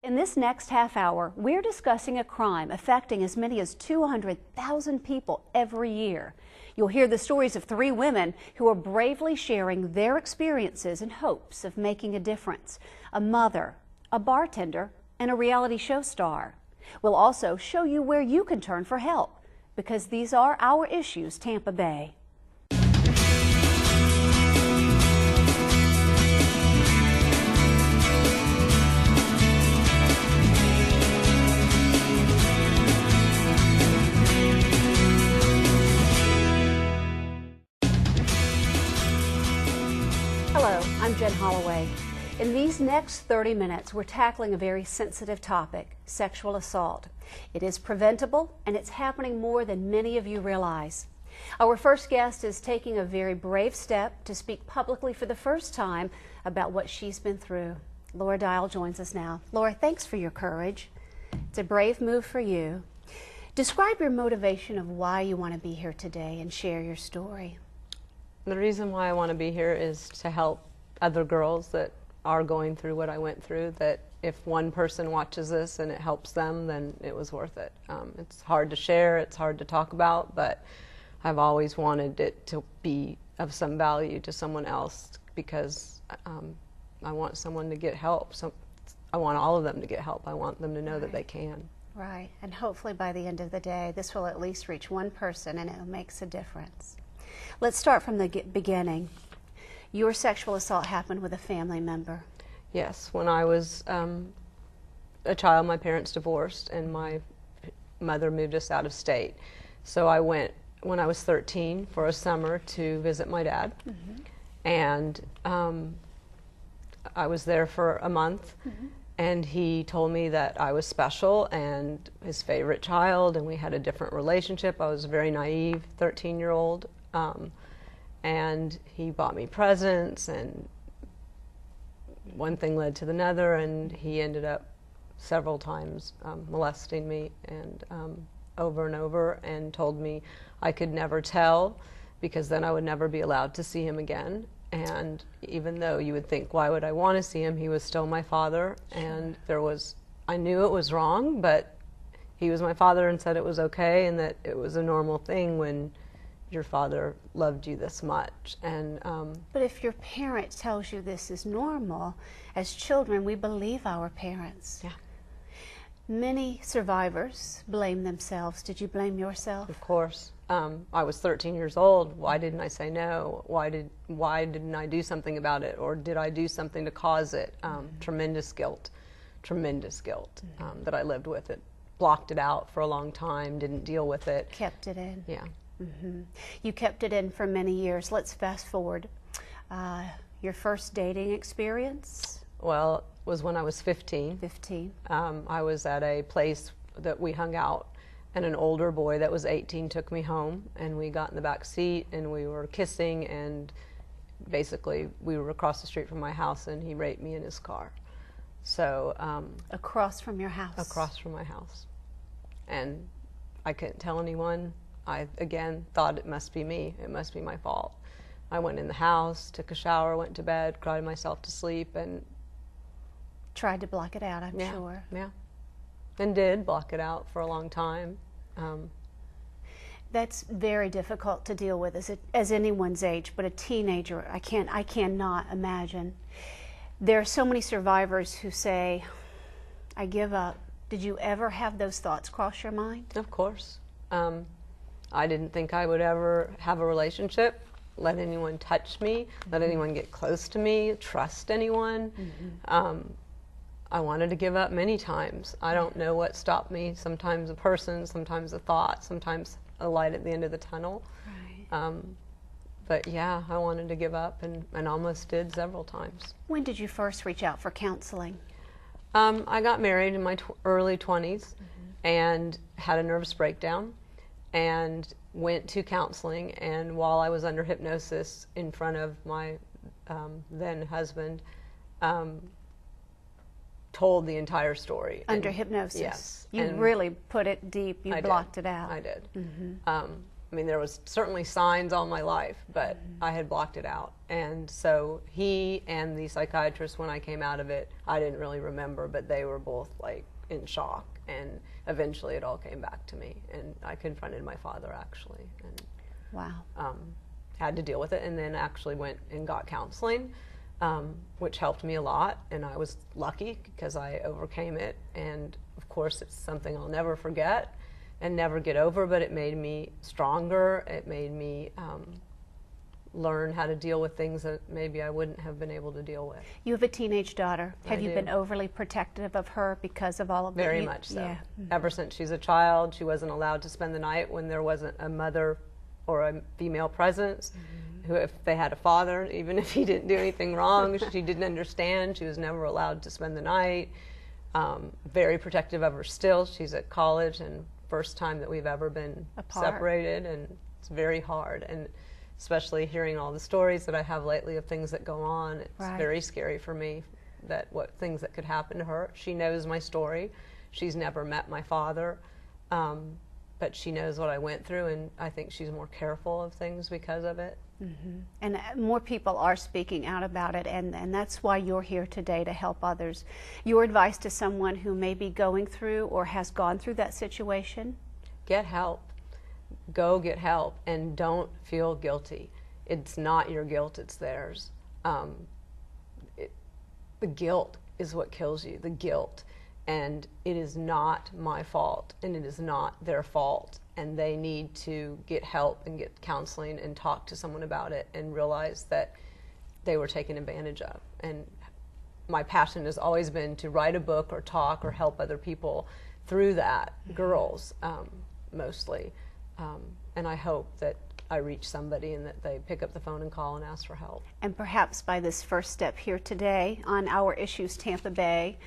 In this next half hour, we're discussing a crime affecting as many as 200,000 people every year. You'll hear the stories of 3 women who are bravely sharing their experiences in hopes of making a difference. A mother, a bartender, and a reality show star. We'll also show you where you can turn for help, because these are our issues, Tampa Bay. Hello, I'm Jen Holloway. In these next 30 minutes, we're tackling a very sensitive topic, sexual assault. It is preventable, and it's happening more than many of you realize. Our first guest is taking a very brave step to speak publicly for the first time about what she's been through. Laura Dial joins us now. Laura, thanks for your courage. It's a brave move for you. Describe your motivation of why you want to be here today and share your story. The reason why I want to be here is to help other girls that are going through what I went through, that if one person watches this and it helps them, then it was worth it. It's hard to share, it's hard to talk about, but I've always wanted it to be of some value to someone else, because I want someone to get help. So I want all of them to get help. I want them to know that they can. Right, and hopefully by the end of the day, this will at least reach one person and it makes a difference. Let's start from the beginning. Your sexual assault happened with a family member. Yes, when I was a child, my parents divorced and my mother moved us out of state. So I went when I was 13 for a summer to visit my dad. And I was there for a month. And he told me that I was special and his favorite child, and we had a different relationship. I was a very naive 13-year-old. And he bought me presents, and one thing led to another, and he ended up several times molesting me and over and over, and told me I could never tell, because then I would never be allowed to see him again. And even though you would think, why would I want to see him, he was still my father. And I knew it was wrong, but he was my father and said it was okay, and that it was a normal thing when your father loved you this much. And but if your parent tells you this is normal, as children we believe our parents. Yeah. Many survivors blame themselves. Did you blame yourself? Of course. I was 13 years old. Why didn't I say no? Why didn't I do something about it? Or did I do something to cause it? Tremendous guilt that I lived with. It blocked it out for a long time, didn't deal with it. Kept it in. Yeah. You kept it in for many years. Let's fast forward. Your first dating experience? Well, it was when I was 15. 15. I was at a place that we hung out, and an older boy that was 18 took me home, and we got in the back seat and we were kissing, and basically we were across the street from my house, and he raped me in his car. So across from your house? Across from my house. And I couldn't tell anyone. I, again, thought it must be me. It must be my fault. I went in the house, took a shower, went to bed, cried myself to sleep, and tried to block it out, I'm sure. Yeah, and did block it out for a long time. That's very difficult to deal with as anyone's age, but a teenager, I cannot imagine. There are so many survivors who say, I give up. Did you ever have those thoughts cross your mind? Of course. I didn't think I would ever have a relationship, let anyone touch me, let anyone get close to me, trust anyone. I wanted to give up many times. I don't know what stopped me. Sometimes a person, sometimes a thought, sometimes a light at the end of the tunnel. Right. But yeah, I wanted to give up, and almost did several times. When did you first reach out for counseling? I got married in my early 20s and had a nervous breakdown, and went to counseling, and while I was under hypnosis in front of my then husband, told the entire story. Under hypnosis? Yes. You really put it deep, you blocked it out. I did. I mean, there was certainly signs all my life, but I had blocked it out. And so he and the psychiatrist, when I came out of it, I didn't really remember, but they were both like in shock. And eventually it all came back to me. And I confronted my father, actually. And wow. Had to deal with it, and then actually went and got counseling, which helped me a lot. And I was lucky because I overcame it. And of course, it's something I'll never forget and never get over, but it made me stronger. It made me learn how to deal with things that maybe I wouldn't have been able to deal with. You have a teenage daughter. Have you do. been overly protective of her because of all of that? Very much so. Yeah. Ever since she's a child, she wasn't allowed to spend the night when there wasn't a mother or a female presence. Who, if they had a father, even if he didn't do anything wrong, she didn't understand. She was never allowed to spend the night. Very protective of her still. She's at college, and first time that we've ever been separated, and it's very hard. And especially hearing all the stories that I have lately of things that go on, it's very scary for me, that what things that could happen to her. She knows my story. She's never met my father, but she knows what I went through, and I think she's more careful of things because of it. And more people are speaking out about it, and that's why you're here today, to help others. Your advice to someone who may be going through or has gone through that situation? Get help. Go get help, and don't feel guilty. It's not your guilt, it's theirs. The guilt is what kills you, the guilt. And it is not my fault, and it is not their fault. And they need to get help and get counseling and talk to someone about it and realize that they were taken advantage of. And my passion has always been to write a book or talk or help other people through that, girls mostly. And I hope that I reach somebody and that they pick up the phone and call and ask for help. And perhaps by this first step here today on our Issues Tampa Bay,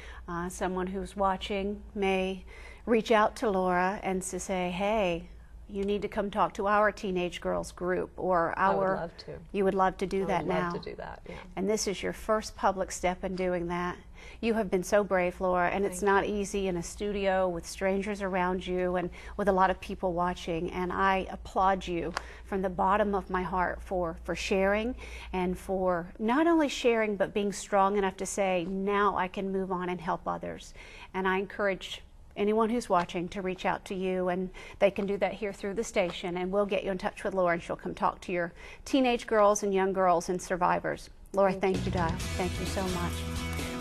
someone who's watching may reach out to Laura and to say, hey, you need to come talk to our teenage girls group, or our... I would love to. You would love to do that now. I would love to do that, yeah. And this is your first public step in doing that. You have been so brave, Laura, and it's not easy in a studio with strangers around you and with a lot of people watching. And I applaud you from the bottom of my heart for sharing, and for not only sharing, but being strong enough to say, now I can move on and help others. And I encourage anyone who's watching to reach out to you, and they can do that here through the station, and we'll get you in touch with Laura, and she'll come talk to your teenage girls and young girls and survivors. Laura, thank you, Dial. Thank you so much.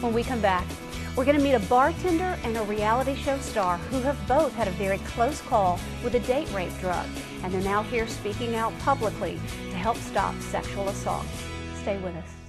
When we come back, we're going to meet a bartender and a reality show star who have both had a very close call with a date rape drug, and they're now here speaking out publicly to help stop sexual assault. Stay with us.